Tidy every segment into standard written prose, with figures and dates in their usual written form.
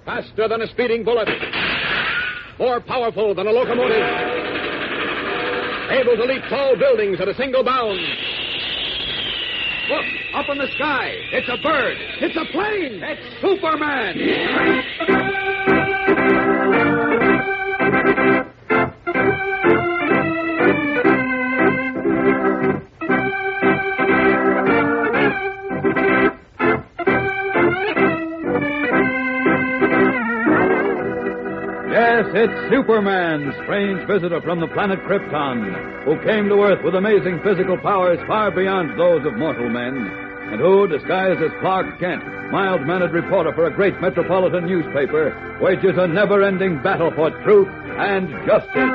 Faster than a speeding bullet. More powerful than a locomotive. Able to leap tall buildings at a single bound. Look, up in the sky. It's a bird. It's a plane. It's Superman. Yes, it's Superman, strange visitor from the planet Krypton, who came to Earth with amazing physical powers far beyond those of mortal men, and who, disguised as Clark Kent, mild-mannered reporter for a great metropolitan newspaper, wages a never-ending battle for truth and justice.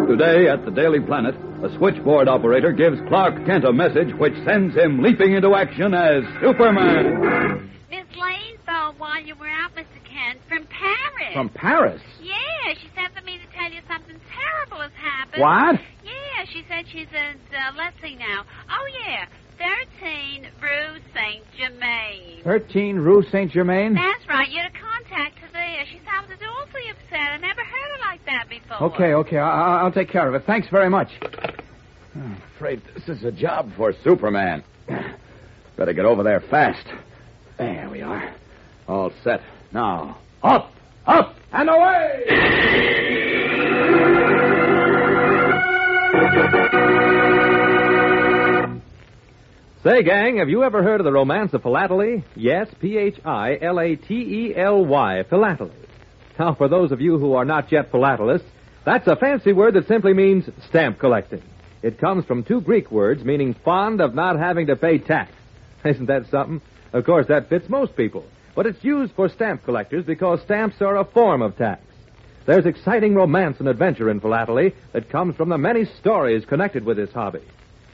Today, at the Daily Planet, a switchboard operator gives Clark Kent a message which sends him leaping into action as Superman. Miss Lane phoned while you were out, Mr. Kent, from Paris. From Paris? Yeah, she sent for me to tell you something terrible has happened. What? Yeah, she said she's at, let's see now. Oh, yeah, 13 Rue Saint-Germain. 13 Rue Saint-Germain? That's right, you're to contact her there. She sounds awfully upset. I never heard her like that before. Okay, I'll take care of it. Thanks very much. I'm afraid this is a job for Superman. Better get over there fast. There we are. All set. Now, up, and away! Say, gang, have you ever heard of the romance of philately? Yes, Philateley, philately. Now, for those of you who are not yet philatelists, that's a fancy word that simply means stamp collecting. It comes from two Greek words meaning fond of not having to pay tax. Isn't that something? Of course, that fits most people. But it's used for stamp collectors because stamps are a form of tax. There's exciting romance and adventure in philately that comes from the many stories connected with this hobby.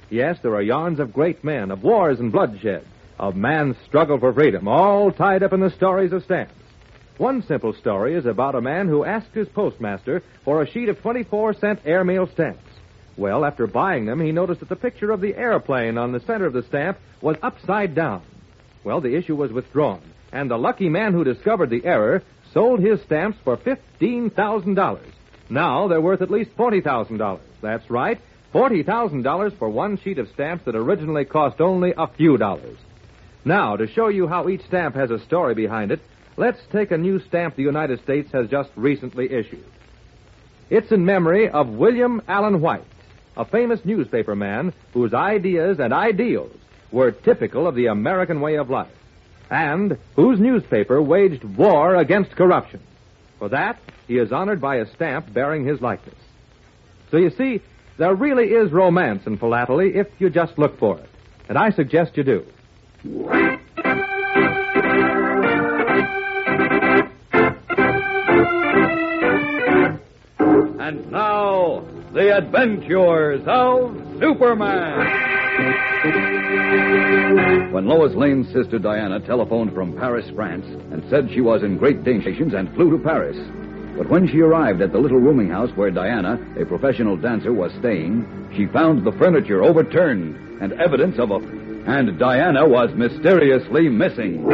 Yes, there are yarns of great men, of wars and bloodshed, of man's struggle for freedom, all tied up in the stories of stamps. One simple story is about a man who asked his postmaster for a sheet of 24-cent airmail stamps. Well, after buying them, he noticed that the picture of the airplane on the center of the stamp was upside down. Well, the issue was withdrawn, and the lucky man who discovered the error sold his stamps for $15,000. Now they're worth at least $40,000. That's right, $40,000 for one sheet of stamps that originally cost only a few dollars. Now, to show you how each stamp has a story behind it, let's take a new stamp the United States has just recently issued. It's in memory of William Allen White, a famous newspaper man whose ideas and ideals were typical of the American way of life, and whose newspaper waged war against corruption. For that, he is honored by a stamp bearing his likeness. So you see, there really is romance in philately if you just look for it. And I suggest you do. And now, the adventures of Superman. When Lois Lane's sister Diana telephoned from Paris, France, and said she was in great danger and flew to Paris. But when she arrived at the little rooming house where Diana, a professional dancer, was staying, she found the furniture overturned and evidence of and Diana was mysteriously missing.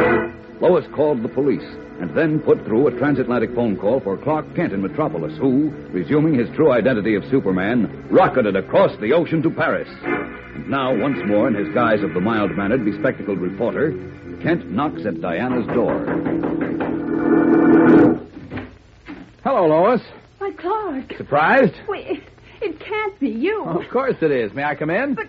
Lois called the police and then put through a transatlantic phone call for Clark Kent in Metropolis, who, resuming his true identity of Superman, rocketed across the ocean to Paris. And now, once more, in his guise of the mild-mannered, bespectacled reporter, Kent knocks at Diana's door. Hello, Lois. Why, Clark. Surprised? Wait, it can't be you. Oh, of course it is. May I come in? But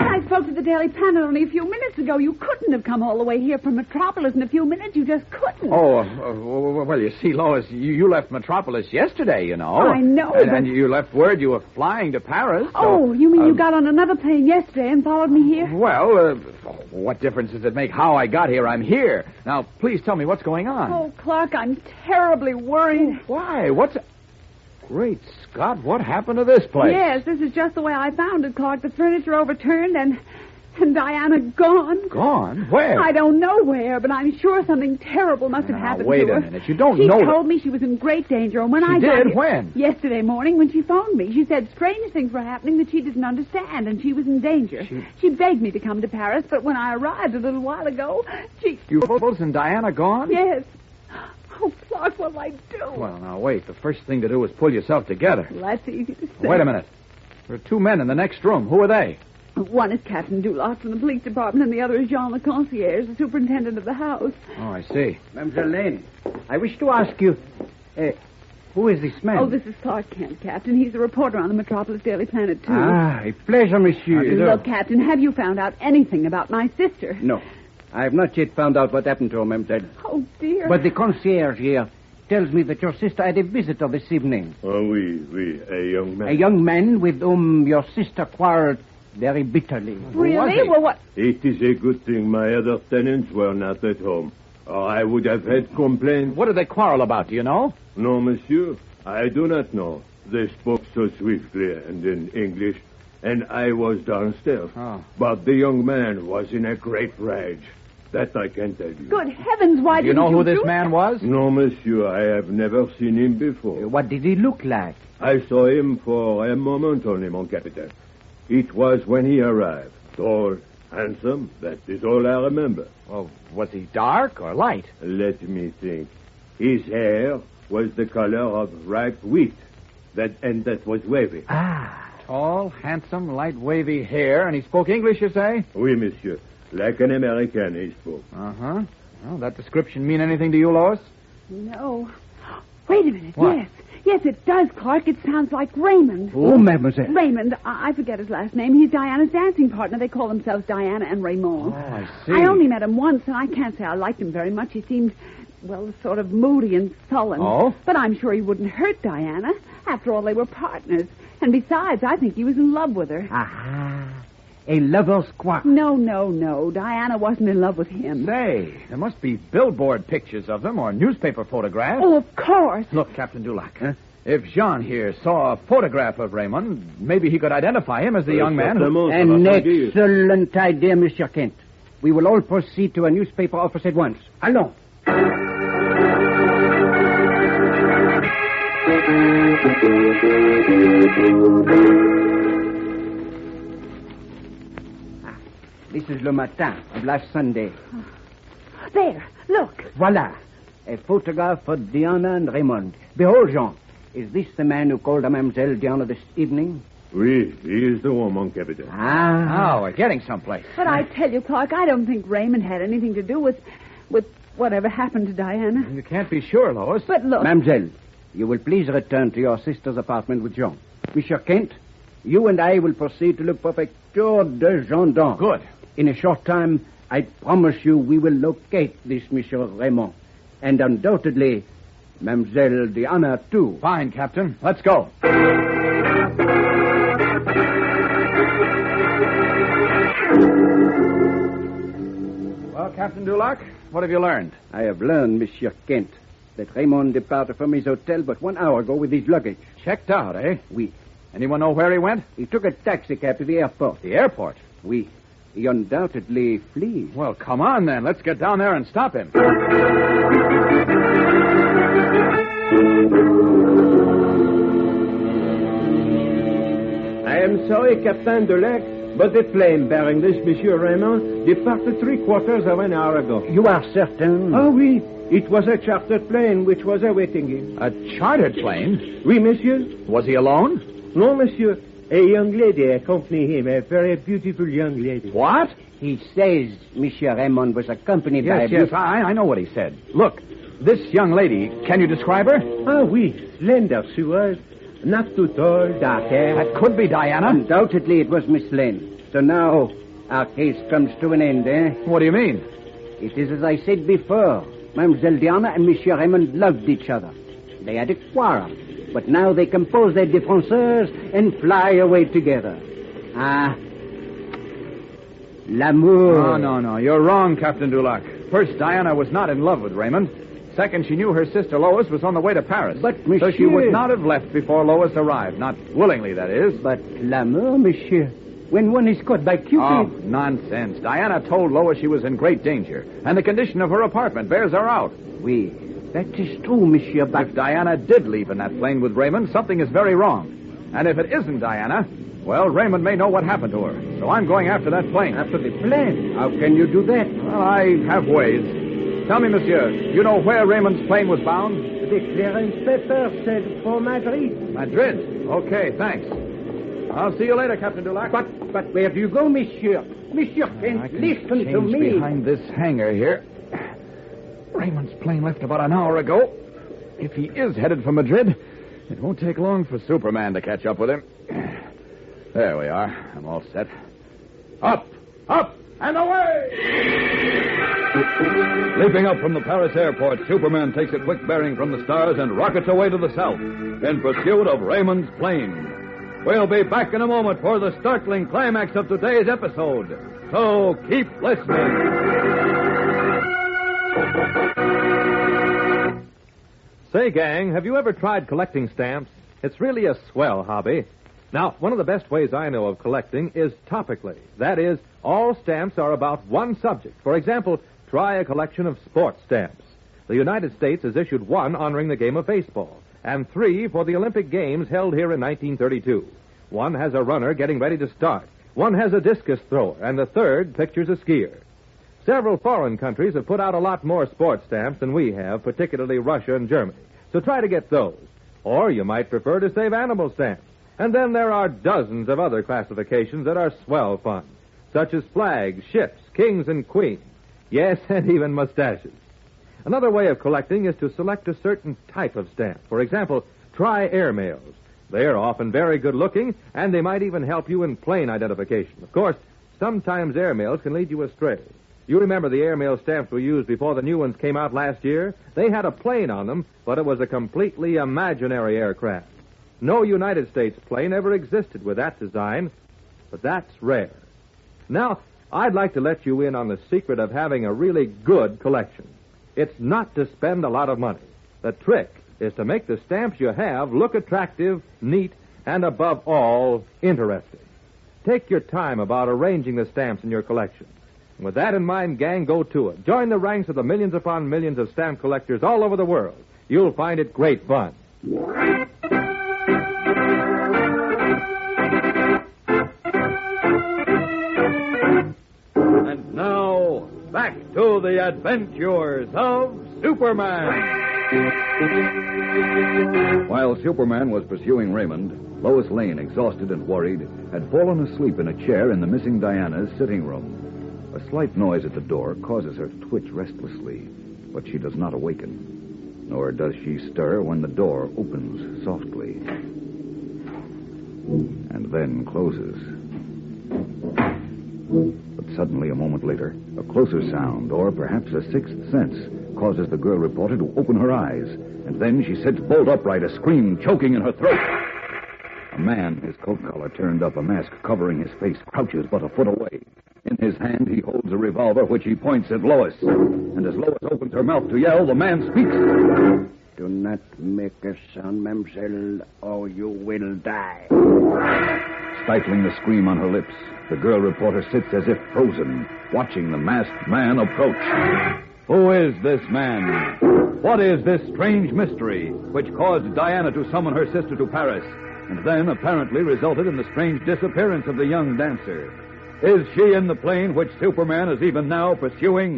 I spoke to the Daily Planet only a few minutes ago. You couldn't have come all the way here from Metropolis in a few minutes. You just couldn't. Well, you see, Lois, you left Metropolis yesterday, you know. I know, and you left word you were flying to Paris. So, you mean you got on another plane yesterday and followed me here? Well, what difference does it make how I got here? I'm here. Now, please tell me what's going on. Oh, Clark, I'm terribly worried. Why? Great Scott, what happened to this place? Yes, this is just the way I found it, Clark. The furniture overturned and And Diana gone. Gone? Where? I don't know where, but I'm sure something terrible must have happened wait to her. a minute. You don't she know... She told me she was in great danger, and when She I got did? here, When? Yesterday morning when she phoned me. She said strange things were happening that she didn't understand, and she was in danger. She begged me to come to Paris, but when I arrived a little while ago, she... You both and Diana gone? Yes. Oh, Clark, what'll I do? Well, now, wait. The first thing to do is pull yourself together. Well, that's easy to say. Wait a minute. There are two men in the next room. Who are they? One is Captain Duloc from the police department, and the other is Jean le Concierge, the superintendent of the house. Oh, I see. Mademoiselle Lane, I wish to ask you, who is this man? Oh, this is Clark Kent, Captain. He's a reporter on the Metropolis Daily Planet, too. Ah, a pleasure, monsieur. Look, Captain, have you found out anything about my sister? No, I have not yet found out what happened to her, mademoiselle. Oh, dear. But the concierge here tells me that your sister had a visitor this evening. Oh, oui, a young man. A young man with whom your sister quarreled very bitterly. Really? Well, what... It is a good thing my other tenants were not at home, or I would have had complaints. What did they quarrel about, do you know? No, monsieur, I do not know. They spoke so swiftly and in English, and I was downstairs. Oh. But the young man was in a great rage. That I can tell you. Good heavens, why Do you didn't know who this do man was? No, monsieur, I have never seen him before. What did he look like? I saw him for a moment only, mon capitaine. It was when he arrived. Tall, handsome, that is all I remember. Well, was he dark or light? Let me think. His hair was the color of ripe wheat, and that was wavy. Ah, Tall, handsome, light, wavy hair, and he spoke English, you say? Oui, monsieur. Like an American, he spoke. Uh-huh. Well, that description mean anything to you, Lois? No. Wait a minute. What? Yes. Yes, it does, Clark. It sounds like Raymond. oh, mademoiselle. Raymond, I forget his last name. He's Diana's dancing partner. They call themselves Diana and Raymond. Oh, I see. I only met him once, and I can't say I liked him very much. He seemed, well, sort of moody and sullen. Oh? But I'm sure he wouldn't hurt Diana. After all, they were partners. And besides, I think he was in love with her. Ah, a lover's quarrel. No. Diana wasn't in love with him. Say, there must be billboard pictures of them or newspaper photographs. Oh, of course. Look, Captain Duloc, if Jean here saw a photograph of Raymond, maybe he could identify him as the young man who... An excellent idea, Monsieur Kent. We will all proceed to a newspaper office at once. Allons. This is Le Matin of last Sunday. There, look. Voilà. A photograph for Diana and Raymond. Behold, Jean. Is this the man who called on Mademoiselle Diana this evening? Oui, he is the one, mon capitaine. Ah. Oh, we're getting someplace. But I tell you, Clark, I don't think Raymond had anything to do with whatever happened to Diana. You can't be sure, Lois. But look. Mademoiselle, you will please return to your sister's apartment with Jean. Monsieur Kent, you and I will proceed to look for Picture de Gendarme. Good. In a short time, I promise you we will locate this Monsieur Raymond. And undoubtedly, Mademoiselle Diana, too. Fine, Captain. Let's go. Well, Captain Duloc, what have you learned? I have learned, Monsieur Kent, that Raymond departed from his hotel but 1 hour ago with his luggage. Checked out, eh? Oui. Anyone know where he went? He took a taxi cab to the airport. The airport. Oui. He undoubtedly flees. Well, come on, then. Let's get down there and stop him. I am sorry, Captain Duloc, but the plane bearing this Monsieur Raymond departed 3/4 of an hour ago. You are certain? Oh, oui. It was a chartered plane which was awaiting him. A chartered plane? Oui, monsieur. Was he alone? No, monsieur. A young lady accompanied him, a very beautiful young lady. What? He says Monsieur Raymond was accompanied by a Yes, I know what he said. Look, this young lady, can you describe her? Ah, oui. Slender she was. Not too tall, dark hair. That could be Diana. Undoubtedly it was Miss Lane. So now our case comes to an end, eh? What do you mean? It is as I said before. Mademoiselle Diana and Monsieur Raymond loved each other. They had a quarrel. But now they compose their differences and fly away together. Ah. L'amour. No. You're wrong, Captain Duloc. First, Diana was not in love with Raymond. Second, she knew her sister Lois was on the way to Paris. But, So she monsieur... would not have left before Lois arrived. Not willingly, that is. But l'amour, monsieur. When one is caught by Cupid... Oh, nonsense. Diana told Lois she was in great danger, and the condition of her apartment bears her out. Oui, that is true, Monsieur, but... If Diana did leave in that plane with Raymond, something is very wrong. And if it isn't Diana, well, Raymond may know what happened to her. So I'm going after that plane. After the plane? How can you do that? Well, I have ways. Tell me, monsieur, you know where Raymond's plane was bound? The clearance paper said for Madrid. Madrid? Okay, thanks. I'll see you later, Captain Dulac. But where do you go, Monsieur? Monsieur, I can listen to change me. behind this hangar here. Raymond's plane left about an hour ago. If he is headed for Madrid, it won't take long for Superman to catch up with him. There we are. I'm all set. Up, and away! Leaping up from the Paris airport, Superman takes a quick bearing from the stars and rockets away to the south in pursuit of Raymond's plane. We'll be back in a moment for the startling climax of today's episode. So keep listening. Say, gang, have you ever tried collecting stamps? It's really a swell hobby. Now, one of the best ways I know of collecting is topically. That is, all stamps are about one subject. For example, try a collection of sports stamps. The United States has issued one honoring the game of baseball, and 3 for the Olympic Games held here in 1932. One has a runner getting ready to start. One has a discus thrower, and the third pictures a skier. Several foreign countries have put out a lot more sports stamps than we have, particularly Russia and Germany. So try to get those. Or you might prefer to save animal stamps. And then there are dozens of other classifications that are swell fun, such as flags, ships, kings and queens. Yes, and even mustaches. Another way of collecting is to select a certain type of stamp. For example, try airmails. They are often very good looking, and they might even help you in plane identification. Of course, sometimes airmails can lead you astray. You remember the airmail stamps we used before the new ones came out last year? They had a plane on them, but it was a completely imaginary aircraft. No United States plane ever existed with that design, but that's rare. Now, I'd like to let you in on the secret of having a really good collection. It's not to spend a lot of money. The trick is to make the stamps you have look attractive, neat, and above all, interesting. Take your time about arranging the stamps in your collection. And with that in mind, gang, go to it. Join the ranks of the millions upon millions of stamp collectors all over the world. You'll find it great fun. And now, back to the adventures of Superman. While Superman was pursuing Raymond, Lois Lane, exhausted and worried, had fallen asleep in a chair in the missing Diana's sitting room. A slight noise at the door causes her to twitch restlessly, but she does not awaken, nor does she stir when the door opens softly and then closes. But suddenly, a moment later, a closer sound, or perhaps a sixth sense, causes the girl reporter to open her eyes, and then she sits bolt upright, a scream choking in her throat. A man, his coat collar turned up, a mask covering his face, crouches but a foot away. In his hand, he holds a revolver, which he points at Lois. And as Lois opens her mouth to yell, the man speaks. Do not make a sound, mademoiselle, or you will die. Stifling the scream on her lips, the girl reporter sits as if frozen, watching the masked man approach. Who is this man? What is this strange mystery which caused Diana to summon her sister to Paris, and then apparently resulted in the strange disappearance of the young dancer? Is she in the plane which Superman is even now pursuing?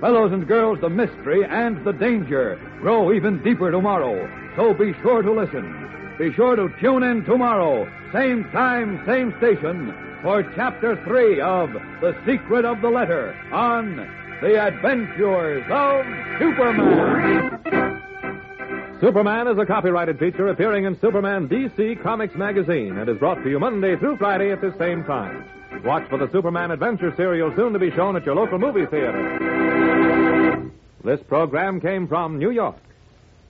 Fellows and girls, the mystery and the danger grow even deeper tomorrow. So be sure to listen. Be sure to tune in tomorrow, same time, same station, for Chapter 3 of The Secret of the Letter on The Adventures of Superman. Superman is a copyrighted feature appearing in Superman DC Comics magazine and is brought to you Monday through Friday at the same time. Watch for the Superman Adventure serial soon to be shown at your local movie theater. This program came from New York.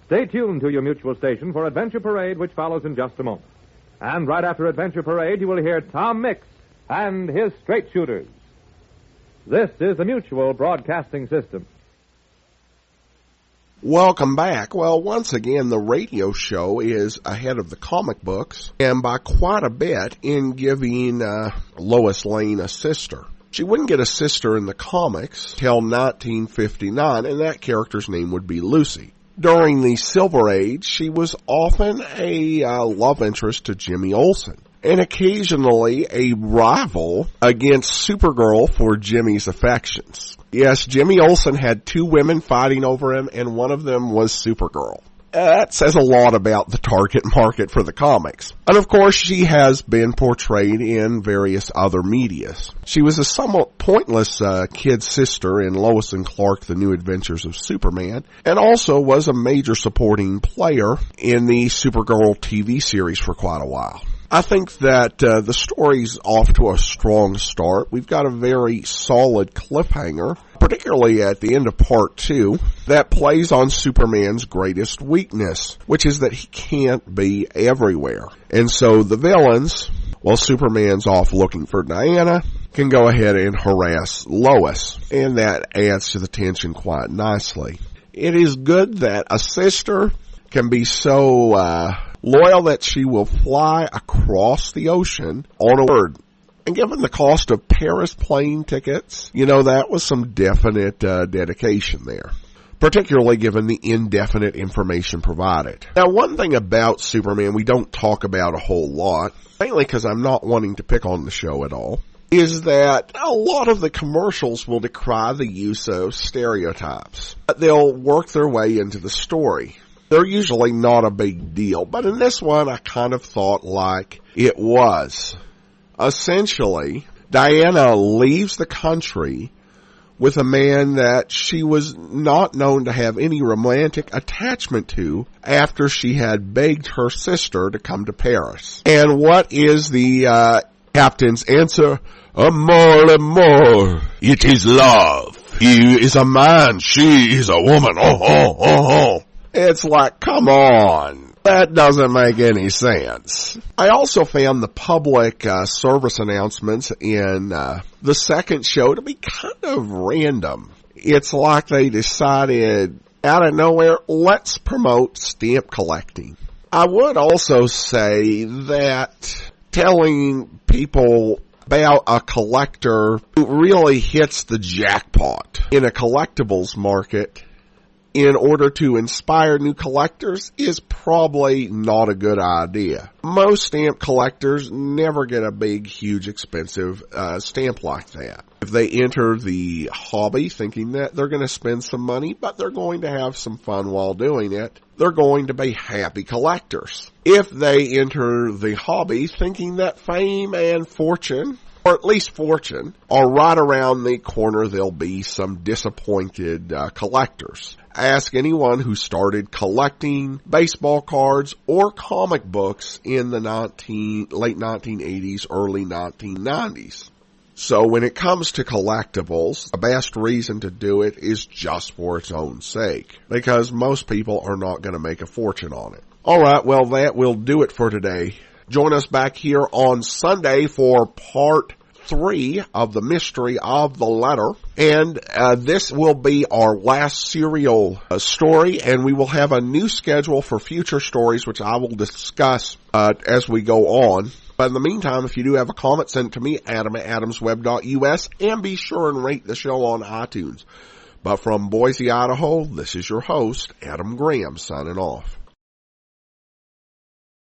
Stay tuned to your mutual station for Adventure Parade, which follows in just a moment. And right after Adventure Parade, you will hear Tom Mix and his Straight Shooters. This is the Mutual Broadcasting System. Welcome back. Well, once again, the radio show is ahead of the comic books, and by quite a bit in giving Lois Lane a sister. She wouldn't get a sister in the comics till 1959, and that character's name would be Lucy. During the Silver Age, she was often a love interest to Jimmy Olsen, and occasionally a rival against Supergirl for Jimmy's affections. Yes, Jimmy Olsen had two women fighting over him, and one of them was Supergirl. That says a lot about the target market for the comics. And of course, she has been portrayed in various other medias. She was a somewhat pointless kid sister in Lois and Clark, The New Adventures of Superman, and also was a major supporting player in the Supergirl TV series for quite a while. I think that the story's off to a strong start. We've got a very solid cliffhanger, particularly at the end of part 2, that plays on Superman's greatest weakness, which is that he can't be everywhere. And so the villains, while Superman's off looking for Diana, can go ahead and harass Lois, and that adds to the tension quite nicely. It is good that a sister can be so loyal that she will fly across the ocean on a word. And given the cost of Paris plane tickets, that was some definite dedication there, particularly given the indefinite information provided. Now, one thing about Superman we don't talk about a whole lot, mainly because I'm not wanting to pick on the show at all, is that a lot of the commercials will decry the use of stereotypes. They'll work their way into the story. They're usually not a big deal, but in this one I kind of thought like it was. Essentially, Diana leaves the country with a man that she was not known to have any romantic attachment to after she had begged her sister to come to Paris. And what is the captain's answer? Amor, amor, it is love. He is a man, she is a woman. Oh. It's like, come on. That doesn't make any sense. I also found the public service announcements in the second show to be kind of random. It's like they decided out of nowhere, let's promote stamp collecting. I would also say that telling people about a collector who really hits the jackpot in a collectibles market in order to inspire new collectors is probably not a good idea. Most stamp collectors never get a big, huge, expensive stamp like that. If they enter the hobby thinking that they're going to spend some money, but they're going to have some fun while doing it, they're going to be happy collectors. If they enter the hobby thinking that fame and fortune, or at least fortune, are right around the corner, there'll be some disappointed collectors. Ask anyone who started collecting baseball cards or comic books in the late 1980s, early 1990s. So when it comes to collectibles, the best reason to do it is just for its own sake, because most people are not going to make a fortune on it. All right, well, that will do it for today. Join us back here on Sunday for part 3 of the mystery of the letter, and this will be our last serial story, and we will have a new schedule for future stories, which I will discuss as we go on. But in the meantime, if you do have a comment, send it to me, adam@adamsweb.us, and be sure and rate the show on iTunes. But from Boise, Idaho, this is your host, Adam Graham, signing off.